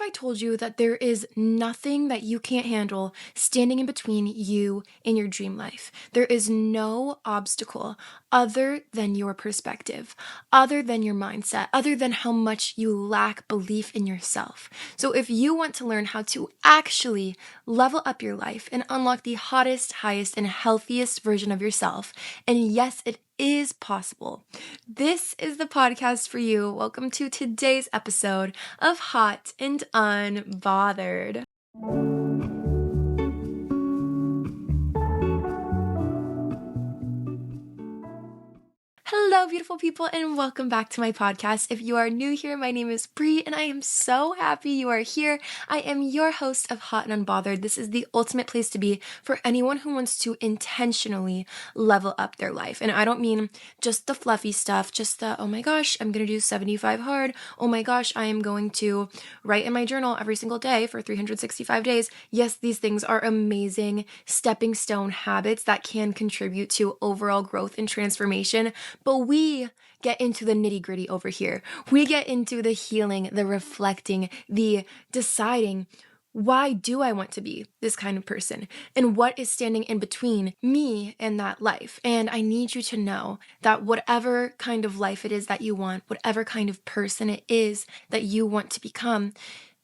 if I told you that there is nothing that you can't handle standing in between you and your dream life? There is no obstacle other than your perspective, other than your mindset, other than how much you lack belief in yourself. So if you want to learn how to actually level up your life and unlock the hottest, highest, and healthiest version of yourself, and yes, it is possible, this is the podcast for you. Welcome to today's episode of Hot and Unbothered. Hello, beautiful people, and welcome back to my podcast. If you are new here, my name is Bri, and I am so happy you are here. I am your host of Hot and Unbothered. This is the ultimate place to be for anyone who wants to intentionally level up their life. And I don't mean just the fluffy stuff, just the, oh my gosh, I'm going to do 75 hard. Oh my gosh, I am going to write in my journal every single day for 365 days. Yes, these things are amazing stepping stone habits that can contribute to overall growth and transformation. But we get into the nitty-gritty over here. We get into the healing, the reflecting, the deciding, why do I want to be this kind of person? And what is standing in between me and that life? And I need you to know that whatever kind of life it is that you want, whatever kind of person it is that you want to become,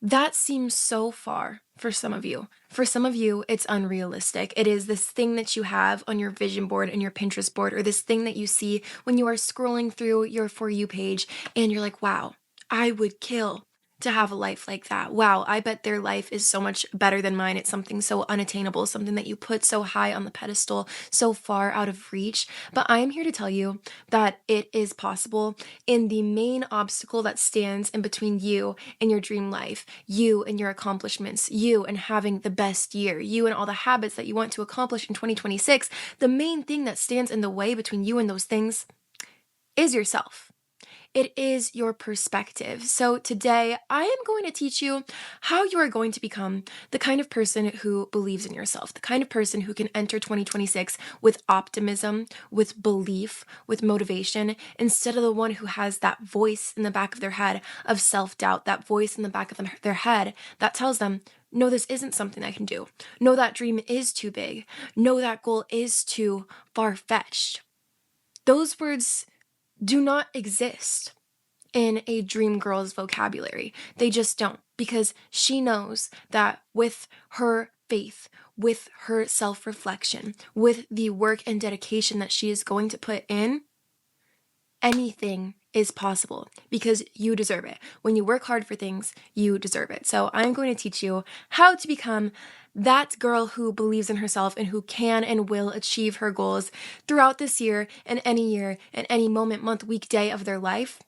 that seems so far for some of you. For some of you, it's unrealistic. It is this thing that you have on your vision board and your Pinterest board, or this thing that you see when you are scrolling through your For You page and you're like, wow, I would kill to have a life like that. Wow, I bet their life is so much better than mine. It's something so unattainable, something that you put so high on the pedestal, so far out of reach. But I am here to tell you that it is possible. And the main obstacle that stands in between you and your dream life, you and your accomplishments, you and having the best year, you and all the habits that you want to accomplish in 2026, the main thing that stands in the way between you and those things is yourself. It is your perspective. So today I am going to teach you how you are going to become the kind of person who believes in yourself, the kind of person who can enter 2026 with optimism, with belief, with motivation, instead of the one who has that voice in the back of their head of self-doubt, that voice in the back of their head that tells them, no, this isn't something I can do. No, that dream is too big. No, that goal is too far-fetched. Those words do not exist in a dream girl's vocabulary. They just don't, because she knows that with her faith, with her self-reflection, with the work and dedication that she is going to put in, anything is possible because you deserve it. When you work hard for things, you deserve it. So I'm going to teach you how to become that girl who believes in herself and who can and will achieve her goals throughout this year and any moment, month, week, day of their life.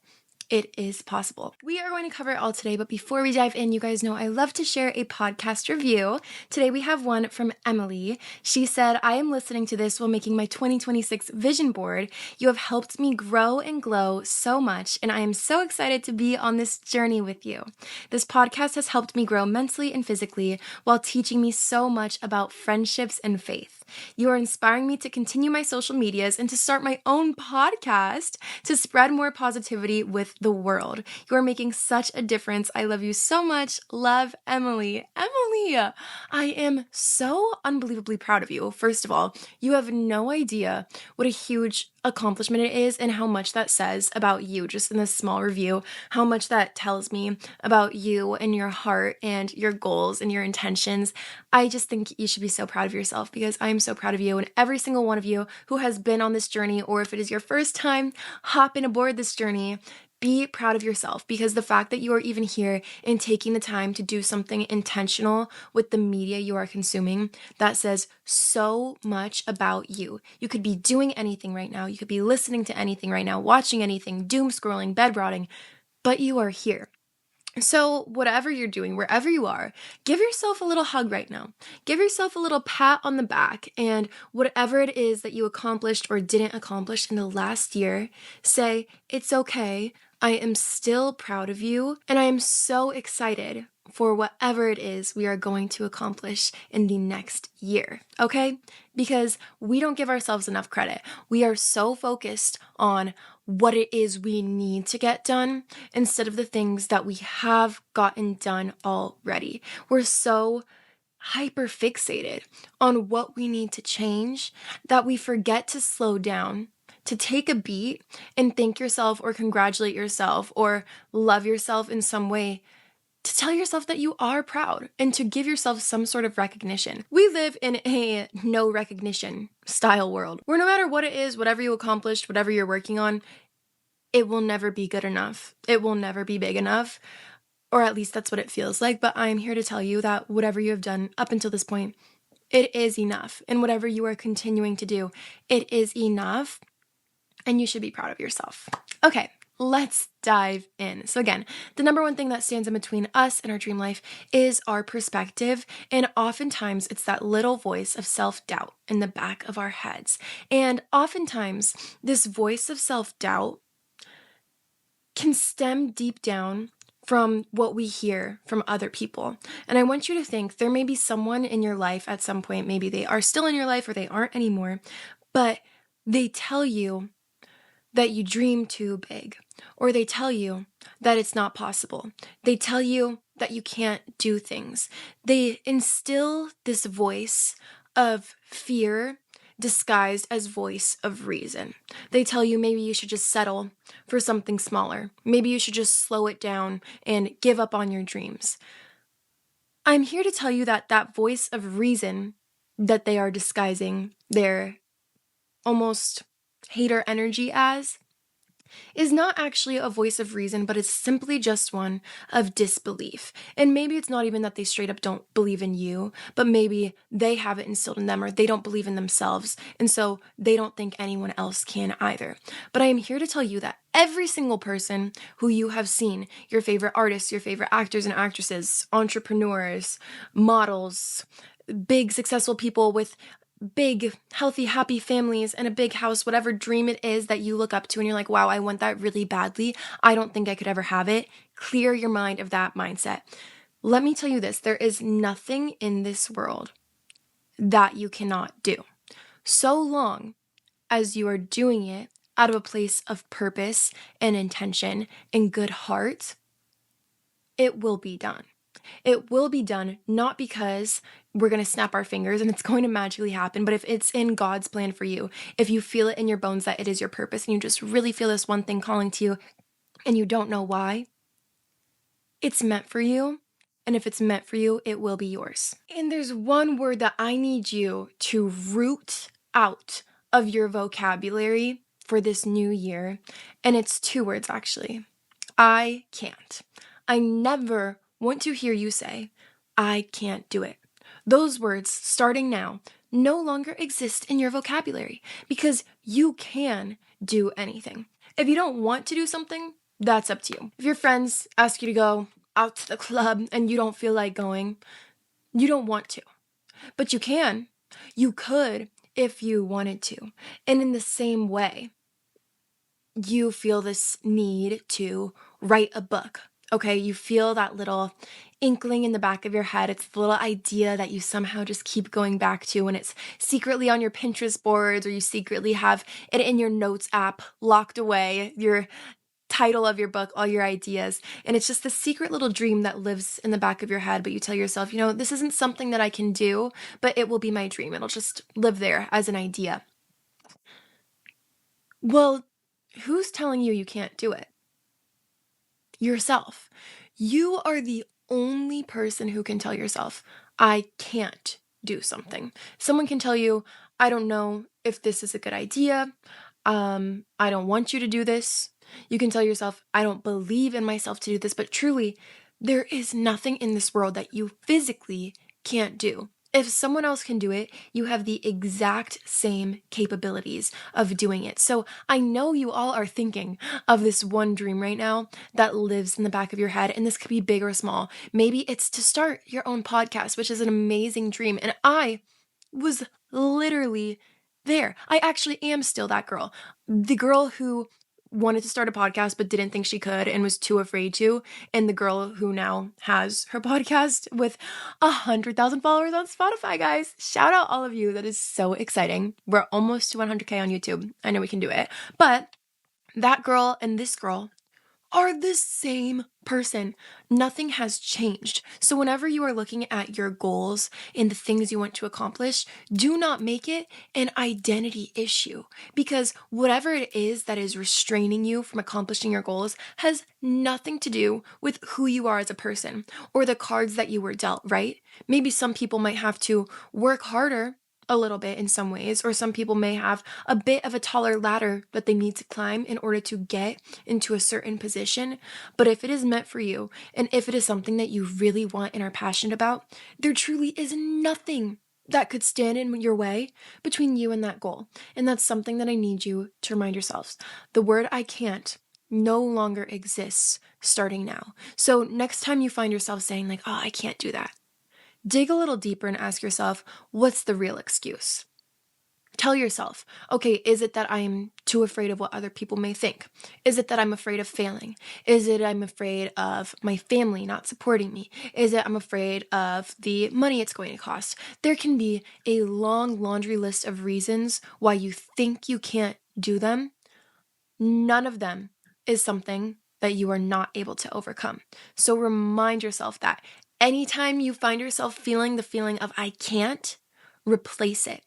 It is possible. We are going to cover it all today, but before we dive in, you guys know I love to share a podcast review. Today we have one from Emily. She said, I am listening to this while making my 2026 vision board. You have helped me grow and glow so much, and I am so excited to be on this journey with you. This podcast has helped me grow mentally and physically while teaching me so much about friendships and faith. You are inspiring me to continue my social medias and to start my own podcast to spread more positivity with the world. You are making such a difference. I love you so much. Love, Emily. Emily, I am so unbelievably proud of you. First of all, you have no idea what a huge accomplishment it is and how much that says about you just in this small review, how much that tells me about you and your heart and your goals and your intentions. I just think you should be so proud of yourself because I am so proud of you and every single one of you who has been on this journey, or if it is your first time hopping aboard this journey, be proud of yourself, because the fact that you are even here and taking the time to do something intentional with the media you are consuming, that says so much about you. You could be doing anything right now. You could be listening to anything right now, watching anything, doom scrolling, bed rotting, but you are here. So whatever you're doing, wherever you are, give yourself a little hug right now. Give yourself a little pat on the back, and whatever it is that you accomplished or didn't accomplish in the last year, say, it's okay. I am still proud of you, and I am so excited for whatever it is we are going to accomplish in the next year, okay? Because we don't give ourselves enough credit. We are so focused on what it is we need to get done instead of the things that we have gotten done already. We're so hyper fixated on what we need to change that we forget to slow down, to take a beat and thank yourself or congratulate yourself or love yourself in some way, to tell yourself that you are proud and to give yourself some sort of recognition. We live in a no recognition style world where no matter what it is, whatever you accomplished, whatever you're working on, it will never be good enough. It will never be big enough, or at least that's what it feels like. But I'm here to tell you that whatever you have done up until this point, it is enough. And whatever you are continuing to do, it is enough. And you should be proud of yourself. Okay, let's dive in. So again, the number one thing that stands in between us and our dream life is our perspective. And oftentimes it's that little voice of self-doubt in the back of our heads. And oftentimes this voice of self-doubt can stem deep down from what we hear from other people. And I want you to think there may be someone in your life at some point, maybe they are still in your life or they aren't anymore, but they tell you that you dream too big, or they tell you that it's not possible. They tell you that you can't do things. They instill this voice of fear disguised as voice of reason. They tell you maybe you should just settle for something smaller. Maybe you should just slow it down and give up on your dreams. I'm here to tell you that that voice of reason that they are disguising their almost hater energy as is not actually a voice of reason, but it's simply just one of disbelief. And maybe it's not even that they straight up don't believe in you, but maybe they have it instilled in them or they don't believe in themselves. And so they don't think anyone else can either. But I am here to tell you that every single person who you have seen, your favorite artists, your favorite actors and actresses, entrepreneurs, models, big successful people with big, healthy, happy families and a big house, whatever dream it is that you look up to and you're like, wow, I want that really badly. I don't think I could ever have it. Clear your mind of that mindset. Let me tell you this, there is nothing in this world that you cannot do. So long as you are doing it out of a place of purpose and intention and good heart, it will be done. It will be done not because we're going to snap our fingers and it's going to magically happen, but if it's in God's plan for you, if you feel it in your bones that it is your purpose and you just really feel this one thing calling to you and you don't know why, it's meant for you. And if it's meant for you, it will be yours. And there's one word that I need you to root out of your vocabulary for this new year. And it's 2 words actually. I can't. I never want to hear you say, I can't do it. Those words, starting now, no longer exist in your vocabulary because you can do anything. If you don't want to do something, that's up to you. If your friends ask you to go out to the club and you don't feel like going, you don't want to. But you can. You could if you wanted to. And in the same way, you feel this need to write a book. Okay, you feel that little inkling in the back of your head. It's the little idea that you somehow just keep going back to, and it's secretly on your Pinterest boards, or you secretly have it in your notes app locked away, your title of your book, all your ideas. And it's just the secret little dream that lives in the back of your head, but you tell yourself, this isn't something that I can do, but it will be my dream. It'll just live there as an idea. Well, who's telling you you can't do it? Yourself. You are the only person who can tell yourself, I can't do something. Someone can tell you, I don't know if this is a good idea. I don't want you to do this. You can tell yourself, I don't believe in myself to do this, but truly, there is nothing in this world that you physically can't do. If someone else can do it, you have the exact same capabilities of doing it. So I know you all are thinking of this one dream right now that lives in the back of your head, and this could be big or small. Maybe it's to start your own podcast, which is an amazing dream. And I was literally there. I actually am still that girl. The girl who wanted to start a podcast but didn't think she could and was too afraid to, and the girl who now has her podcast with 100,000 followers on Spotify, guys. Shout out all of you. That is so exciting. We're almost to 100K on YouTube. I know we can do it. But that girl and this girl are the same person. Nothing has changed. So, whenever you are looking at your goals and the things you want to accomplish, do not make it an identity issue, because whatever it is that is restraining you from accomplishing your goals has nothing to do with who you are as a person or the cards that you were dealt, right? Maybe some people might have to work harder a little bit in some ways, or some people may have a bit of a taller ladder that they need to climb in order to get into a certain position. But if it is meant for you, and if it is something that you really want and are passionate about, there truly is nothing that could stand in your way between you and that goal. And that's something that I need you to remind yourselves. The word I can't no longer exists starting now. So next time you find yourself saying like, oh, I can't do that, dig a little deeper and ask yourself, what's the real excuse? Tell yourself, okay, is it that I'm too afraid of what other people may think? Is it that I'm afraid of failing? Is it I'm afraid of my family not supporting me? Is it I'm afraid of the money it's going to cost? There can be a long laundry list of reasons why you think you can't do them. None of them is something that you are not able to overcome. So remind yourself that anytime you find yourself feeling the feeling of I can't, replace it.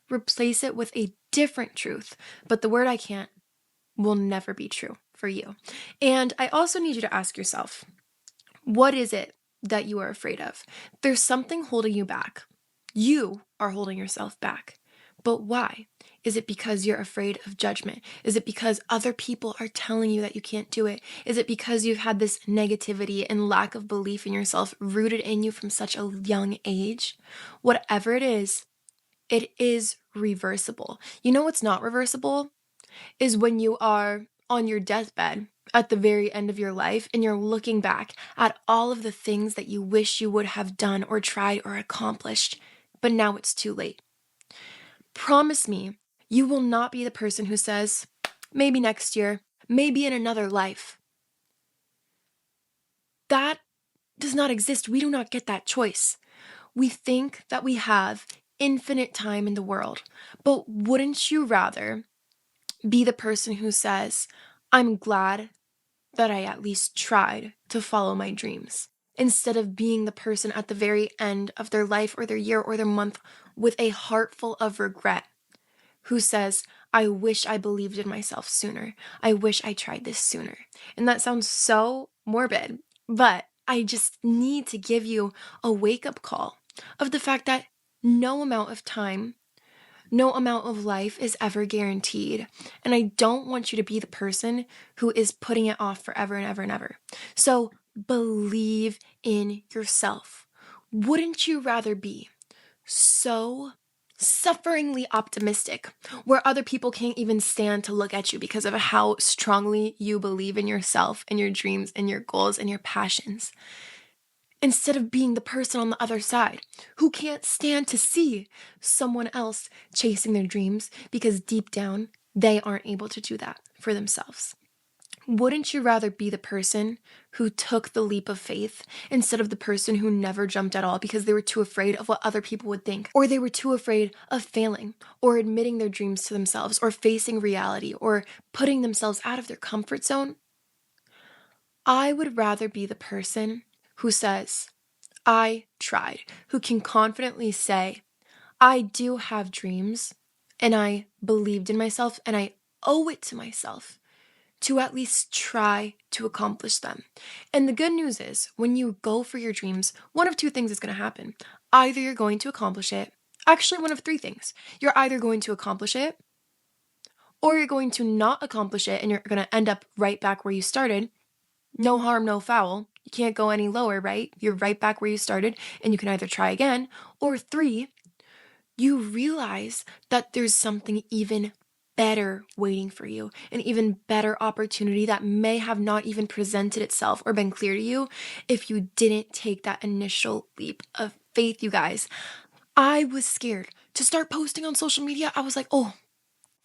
Replace it with a different truth. But the word I can't will never be true for you. And I also need you to ask yourself, what is it that you are afraid of? There's something holding you back. You are holding yourself back. But why? Is it because you're afraid of judgment? Is it because other people are telling you that you can't do it? Is it because you've had this negativity and lack of belief in yourself rooted in you from such a young age? Whatever it is reversible. You know what's not reversible? Is when you are on your deathbed at the very end of your life and you're looking back at all of the things that you wish you would have done or tried or accomplished, but now it's too late. Promise me, you will not be the person who says, maybe next year, maybe in another life. That does not exist. We do not get that choice. We think that we have infinite time in the world, but wouldn't you rather be the person who says, I'm glad that I at least tried to follow my dreams, instead of being the person at the very end of their life or their year or their month with a heart full of regret, who says, I wish I believed in myself sooner. I wish I tried this sooner. And that sounds so morbid, but I just need to give you a wake-up call of the fact that no amount of time, no amount of life is ever guaranteed. And I don't want you to be the person who is putting it off forever and ever and ever. So believe in yourself. Wouldn't you rather be so sufferingly optimistic, where other people can't even stand to look at you because of how strongly you believe in yourself and your dreams and your goals and your passions, instead of being the person on the other side who can't stand to see someone else chasing their dreams because deep down they aren't able to do that for themselves? Wouldn't you rather be the person who took the leap of faith instead of the person who never jumped at all because they were too afraid of what other people would think, or they were too afraid of failing, or admitting their dreams to themselves, or facing reality, or putting themselves out of their comfort zone? I would rather be the person who says, I tried, who can confidently say, I do have dreams, and I believed in myself, and I owe it to myself to at least try to accomplish them. And the good news is, when you go for your dreams, one of two things is going to happen. Either you're going to accomplish it, actually one of three things. You're either going to accomplish it, or you're going to not accomplish it and you're going to end up right back where you started. No harm, no foul. You can't go any lower, right? You're right back where you started, and you can either try again, or three, you realize that there's something even better waiting for you, an even better opportunity that may have not even presented itself or been clear to you if you didn't take that initial leap of faith, you guys. I was scared to start posting on social media. I was like, oh,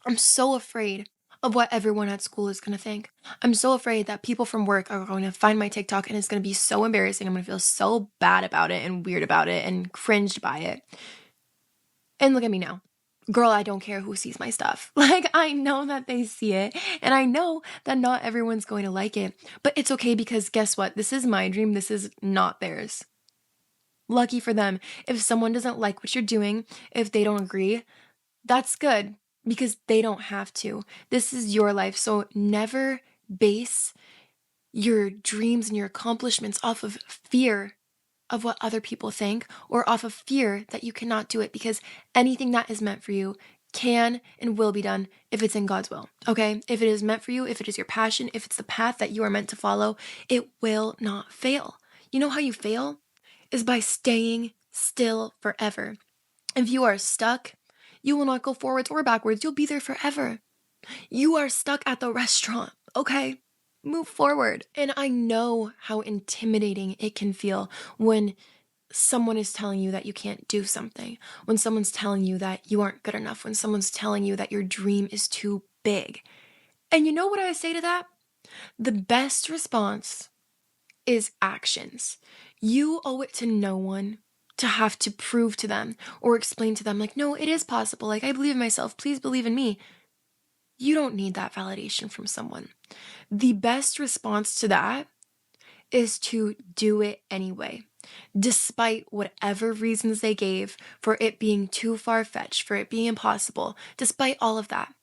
I'm so afraid of what everyone at school is going to think. I'm so afraid that people from work are going to find my TikTok and it's going to be so embarrassing. I'm going to feel so bad about it and weird about it and cringed by it. And look at me now. girl, I don't care who sees my stuff. Like, I know that they see it, and I know that not everyone's going to like it, but it's okay because guess what? This is my dream. This is not theirs. Lucky for them. If someone doesn't like what you're doing, if they don't agree, that's good because they don't have to. This is your life. So never base your dreams and your accomplishments off of fear of what other people think or off of fear that you cannot do it, because anything that is meant for you can and will be done if it's in God's will. Okay? If it is meant for you, if it is your passion, if it's the path that you are meant to follow, it will not fail. You know how you fail? Is by staying still forever. If you are stuck, you will not go forwards or backwards. You'll be there forever. You are stuck at the restaurant, okay? Move forward. And I know how intimidating it can feel when someone is telling you that you can't do something, when someone's telling you that you aren't good enough, when someone's telling you that your dream is too big. And you know what I say to that? The best response is actions. You owe it to no one to have to prove to them or explain to them, like, no, it is possible. Like, I believe in myself. Please believe in me. You don't need that validation from someone. The best response to that is to do it anyway, despite whatever reasons they gave for it being too far-fetched, for it being impossible, despite all of that.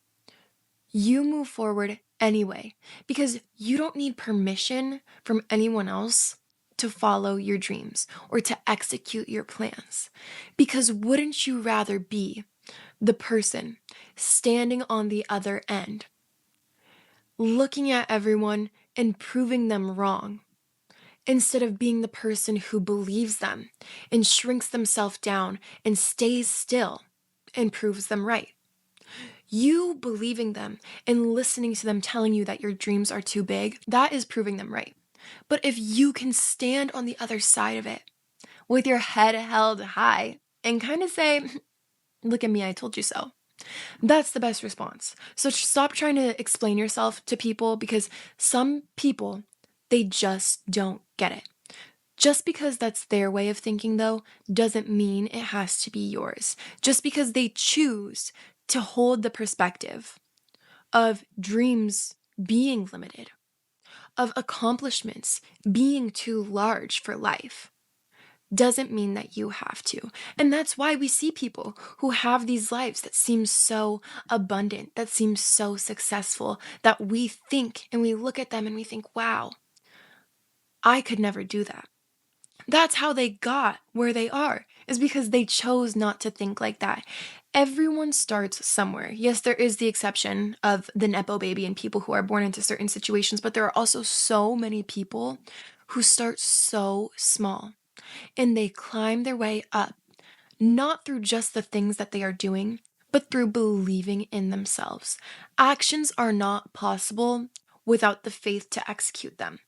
You move forward anyway, because you don't need permission from anyone else to follow your dreams or to execute your plans. Because wouldn't you rather be the person standing on the other end, looking at everyone and proving them wrong, instead of being the person who believes them and shrinks themselves down and stays still and proves them right? You believing them and listening to them telling you that your dreams are too big, that is proving them right. But if you can stand on the other side of it with your head held high and kind of say, look at me, I told you so, that's the best response. So stop trying to explain yourself to people, because some people, they just don't get it. Just because that's their way of thinking, though, doesn't mean it has to be yours. Just because they choose to hold the perspective of dreams being limited, of accomplishments being too large for life, doesn't mean that you have to. And that's why we see people who have these lives that seem so abundant, that seem so successful, that we think and we look at them and we think, wow, I could never do that. That's how they got where they are, is because they chose not to think like that. Everyone starts somewhere. Yes, there is the exception of the Nepo baby and people who are born into certain situations, but there are also so many people who start so small and they climb their way up, not through just the things that they are doing, but through believing in themselves. Actions are not possible without the faith to execute them.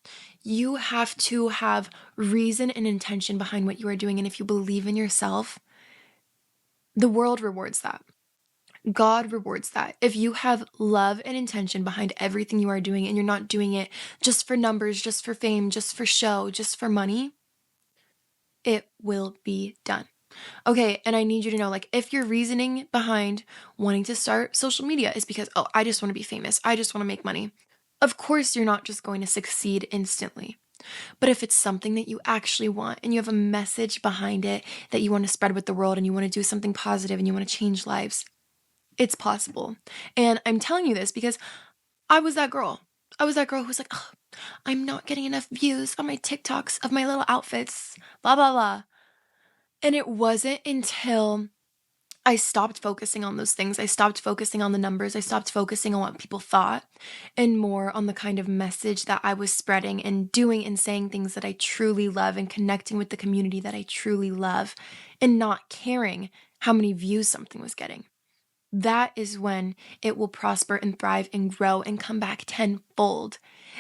You have to have reason and intention behind what you are doing. And if you believe in yourself, the world rewards that. God rewards that. If you have love and intention behind everything you are doing and you're not doing it just for numbers, just for fame, just for show, just for money, it will be done. Okay, and I need you to know, like, if your reasoning behind wanting to start social media is because, oh, I just want to be famous, I just want to make money, of course you're not just going to succeed instantly. But if it's something that you actually want and you have a message behind it that you want to spread with the world and you want to do something positive and you want to change lives, it's possible. And I'm telling you this because I was that girl. I was that girl who was like, oh, I'm not getting enough views on my TikToks of my little outfits, blah, blah, blah. And it wasn't until I stopped focusing on those things. I stopped focusing on the numbers. I stopped focusing on what people thought and more on the kind of message that I was spreading and doing and saying things that I truly love and connecting with the community that I truly love and not caring how many views something was getting. That is when it will prosper and thrive and grow and come back tenfold,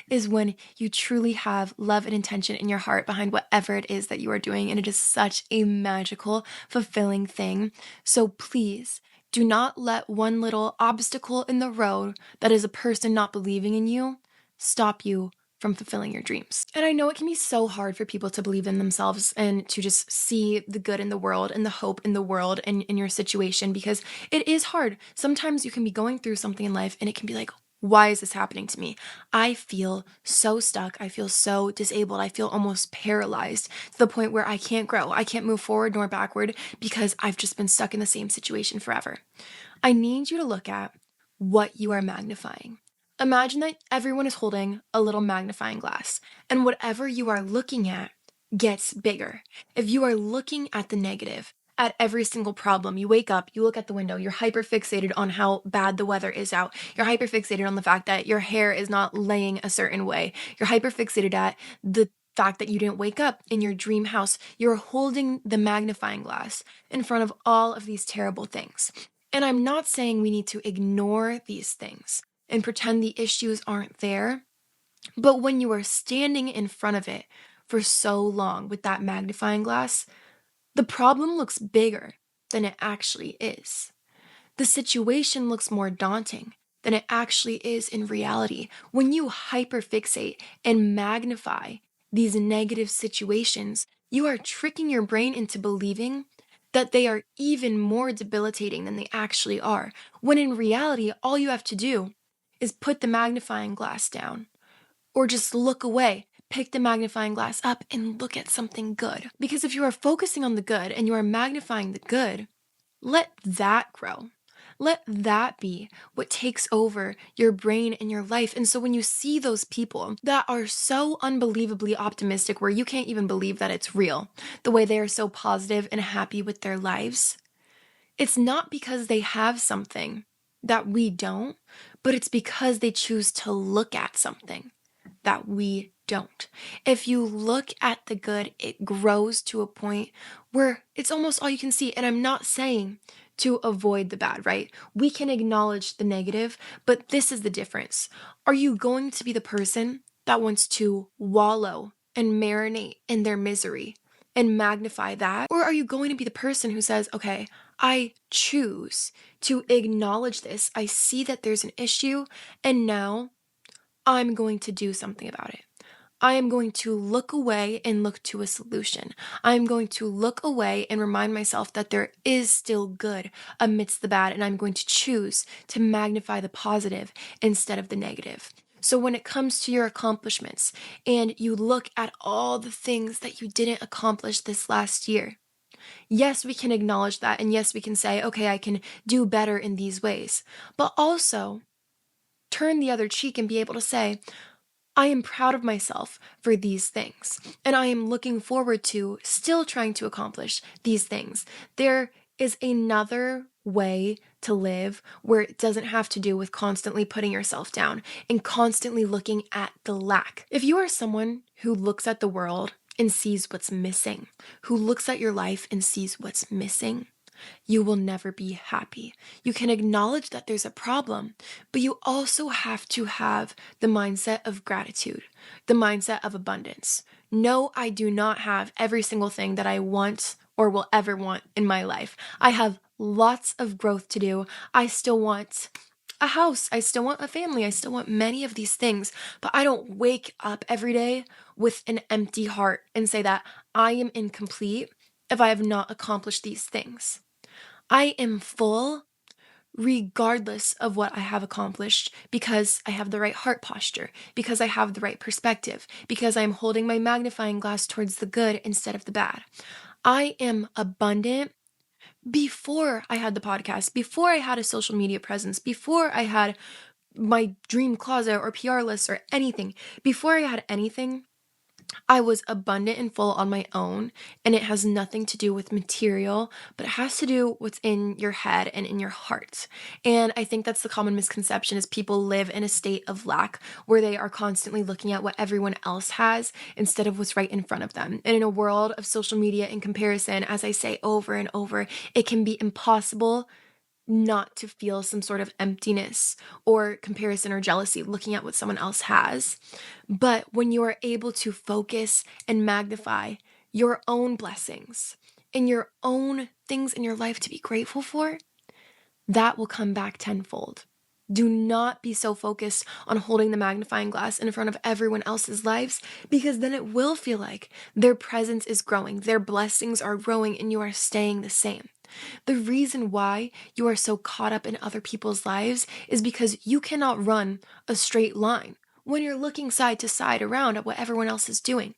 is when you truly have love and intention in your heart behind whatever it is that you are doing. And it is such a magical, fulfilling thing. So please do not let one little obstacle in the road that is a person not believing in you stop you from fulfilling your dreams. And I know it can be so hard for people to believe in themselves and to just see the good in the world and the hope in the world and in your situation, because it is hard. Sometimes you can be going through something in life and it can be like, why is this happening to me? I feel so stuck. I feel so disabled. I feel almost paralyzed to the point where I can't grow. I can't move forward nor backward because I've just been stuck in the same situation forever. I need you to look at what you are magnifying. Imagine that everyone is holding a little magnifying glass, and whatever you are looking at gets bigger. If you are looking at the negative, at every single problem, you wake up, you look at the window, you're hyper fixated on how bad the weather is out. You're hyper fixated on the fact that your hair is not laying a certain way. You're hyper fixated at the fact that you didn't wake up in your dream house. You're holding the magnifying glass in front of all of these terrible things. And I'm not saying we need to ignore these things and pretend the issues aren't there, but when you are standing in front of it for so long with that magnifying glass, the problem looks bigger than it actually is. The situation looks more daunting than it actually is in reality. When you hyperfixate and magnify these negative situations, you are tricking your brain into believing that they are even more debilitating than they actually are. When in reality, all you have to do is put the magnifying glass down or just look away. Pick the magnifying glass up and look at something good. Because if you are focusing on the good and you are magnifying the good, let that grow. Let that be what takes over your brain and your life. And so when you see those people that are so unbelievably optimistic, where you can't even believe that it's real, the way they are so positive and happy with their lives, it's not because they have something that we don't, but it's because they choose to look at something that we don't. If you look at the good, it grows to a point where it's almost all you can see. And I'm not saying to avoid the bad, right? We can acknowledge the negative, but this is the difference. Are you going to be the person that wants to wallow and marinate in their misery and magnify that? Or are you going to be the person who says, okay, I choose to acknowledge this. I see that there's an issue, and now I'm going to do something about it. I am going to look away and look to a solution. I am going to look away and remind myself that there is still good amidst the bad, and I'm going to choose to magnify the positive instead of the negative. So when it comes to your accomplishments and you look at all the things that you didn't accomplish this last year, yes, we can acknowledge that, and yes, we can say, okay, I can do better in these ways, but also turn the other cheek and be able to say, I am proud of myself for these things, and I am looking forward to still trying to accomplish these things. There is another way to live where it doesn't have to do with constantly putting yourself down and constantly looking at the lack. If you are someone who looks at the world and sees what's missing, who looks at your life and sees what's missing, you will never be happy. You can acknowledge that there's a problem, but you also have to have the mindset of gratitude, the mindset of abundance. No, I do not have every single thing that I want or will ever want in my life. I have lots of growth to do. I still want a house. I still want a family. I still want many of these things, but I don't wake up every day with an empty heart and say that I am incomplete if I have not accomplished these things. I am full regardless of what I have accomplished because I have the right heart posture, because I have the right perspective, because I'm holding my magnifying glass towards the good instead of the bad. I am abundant before I had the podcast, before I had a social media presence, before I had my dream closet or PR list or anything. Before I had anything, I was abundant and full on my own, and it has nothing to do with material, but it has to do what's in your head and in your heart. And I think that's the common misconception is people live in a state of lack where they are constantly looking at what everyone else has instead of what's right in front of them. And in a world of social media and comparison, as I say over and over, it can be impossible not to feel some sort of emptiness or comparison or jealousy looking at what someone else has. But when you are able to focus and magnify your own blessings and your own things in your life to be grateful for, that will come back tenfold. Do not be so focused on holding the magnifying glass in front of everyone else's lives, because then it will feel like their presence is growing, their blessings are growing, and you are staying the same. The reason why you are so caught up in other people's lives is because you cannot run a straight line when you're looking side to side around at what everyone else is doing.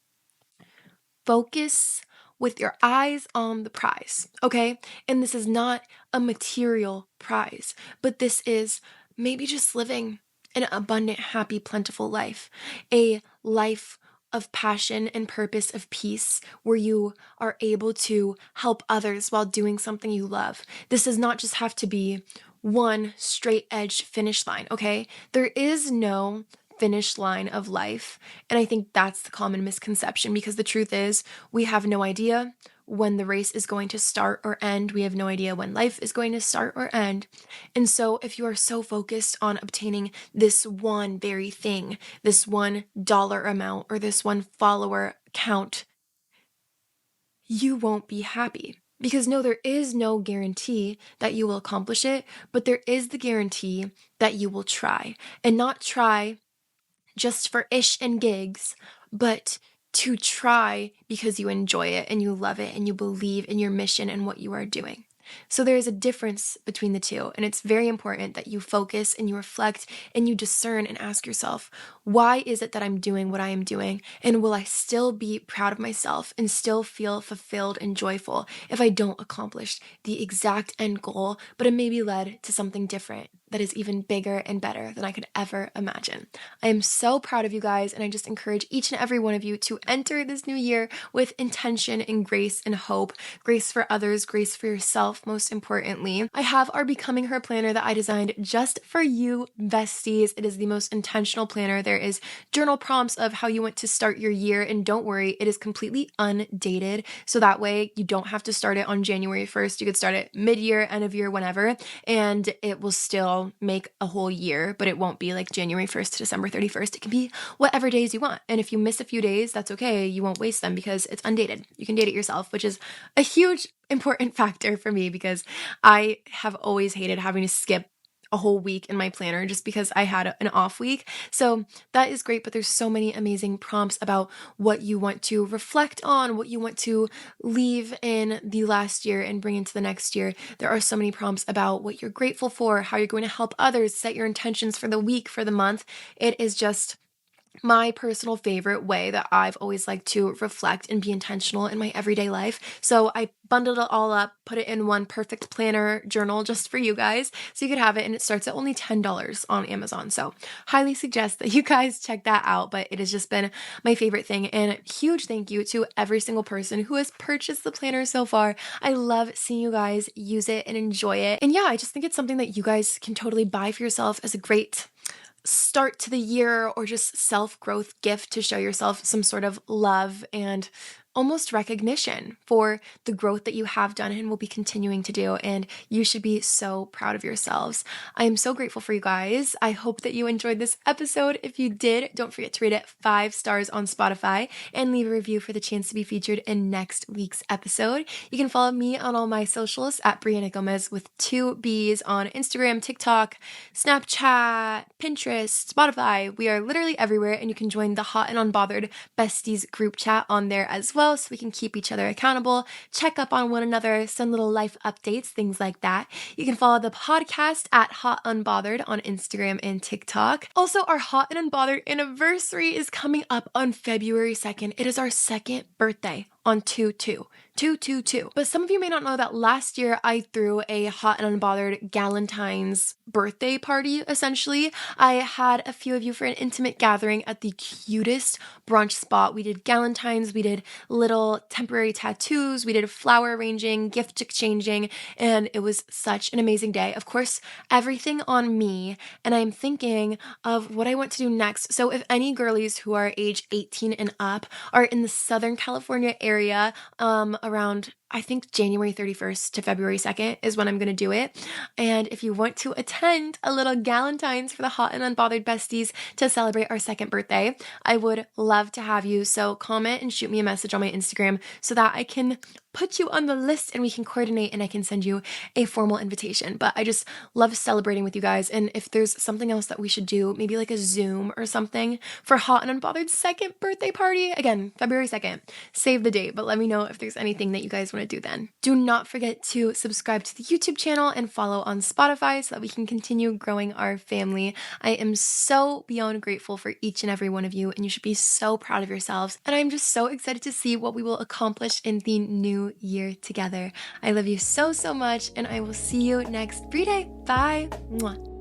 Focus with your eyes on the prize, okay? And this is not a material prize, but this is maybe just living an abundant, happy, plentiful life, a life of passion and purpose, of peace, where you are able to help others while doing something you love. This does not just have to be one straight edge finish line, okay? There is no finish line of life. And I think that's the common misconception, because the truth is, we have no idea when the race is going to start or end. We have no idea when life is going to start or end. And so if you are so focused on obtaining this one very thing, this $1 amount, or this one follower count, you won't be happy. Because no, there is no guarantee that you will accomplish it, but there is the guarantee that you will try, and not try just for ish and gigs, but to try because you enjoy it and you love it and you believe in your mission and what you are doing. So there is a difference between the two, and it's very important that you focus and you reflect and you discern and ask yourself, why is it that I'm doing what I am doing? And will I still be proud of myself and still feel fulfilled and joyful if I don't accomplish the exact end goal, but it maybe led to something different that is even bigger and better than I could ever imagine? I am so proud of you guys, and I just encourage each and every one of you to enter this new year with intention and grace and hope. Grace for others, grace for yourself, most importantly. I have our Becoming Her planner that I designed just for you, besties. It is the most intentional planner. There is journal prompts of how you want to start your year, and don't worry, it is completely undated. So that way you don't have to start it on January 1st. You could start it mid-year, end of year, whenever, and it will still make a whole year, but it won't be like January 1st to December 31st. It can be whatever days you want. And if you miss a few days, that's okay. You won't waste them because it's undated. You can date it yourself, which is a huge important factor for me, because I have always hated having to skip a whole week in my planner just because I had an off week. So that is great, but there's so many amazing prompts about what you want to reflect on, what you want to leave in the last year and bring into the next year. There are so many prompts about what you're grateful for, how you're going to help others, set your intentions for the week, for the month. It is just my personal favorite way that I've always liked to reflect and be intentional in my everyday life. So I bundled it all up, put it in one perfect planner journal just for you guys, so you could have it, and it starts at only $10 on Amazon. So highly suggest that you guys check that out, but it has just been my favorite thing. And huge thank you to every single person who has purchased the planner so far. I love seeing you guys use it and enjoy it. And yeah, I just think it's something that you guys can totally buy for yourself as a great start to the year, or just self-growth gift to show yourself some sort of love and almost recognition for the growth that you have done and will be continuing to do. And you should be so proud of yourselves. I am so grateful for you guys. I hope that you enjoyed this episode. If you did, don't forget to rate it 5 stars on Spotify and leave a review for the chance to be featured in next week's episode. You can follow me on all my socials at Brianna Gomez with 2 B's on Instagram, TikTok, Snapchat, Pinterest, Spotify. We are literally everywhere, and you can join the Hot and Unbothered Besties group chat on there as well, so we can keep each other accountable, check up on one another, send little life updates, things like that. You can follow the podcast at Hot Unbothered on Instagram and TikTok. Also, our Hot and Unbothered anniversary is coming up on February 2nd. It is our 2nd birthday on 2/2. But some of you may not know that last year I threw a Hot and Unbothered Galentine's birthday party, essentially. I had a few of you for an intimate gathering at the cutest brunch spot. We did Galentine's, we did little temporary tattoos, we did flower arranging, gift exchanging, and it was such an amazing day. Of course, everything on me, and I'm thinking of what I want to do next. So if any girlies who are age 18 and up are in the Southern California area, around I think January 31st to February 2nd is when I'm going to do it. And if you want to attend a little Galentine's for the Hot and Unbothered besties to celebrate our second birthday, I would love to have you. So comment and shoot me a message on my Instagram so that I can put you on the list and we can coordinate and I can send you a formal invitation. But I just love celebrating with you guys. And if there's something else that we should do, maybe like a Zoom or something for Hot and Unbothered's second birthday party, again, February 2nd, save the date, but let me know if there's anything that you guys want to do then. Do not forget to subscribe to the YouTube channel and follow on Spotify so that we can continue growing our family. I am so beyond grateful for each and every one of you, and you should be so proud of yourselves. And I'm just so excited to see what we will accomplish in the new year together. I love you so, so much, and I will see you next Bri-day. Bye. Mwah.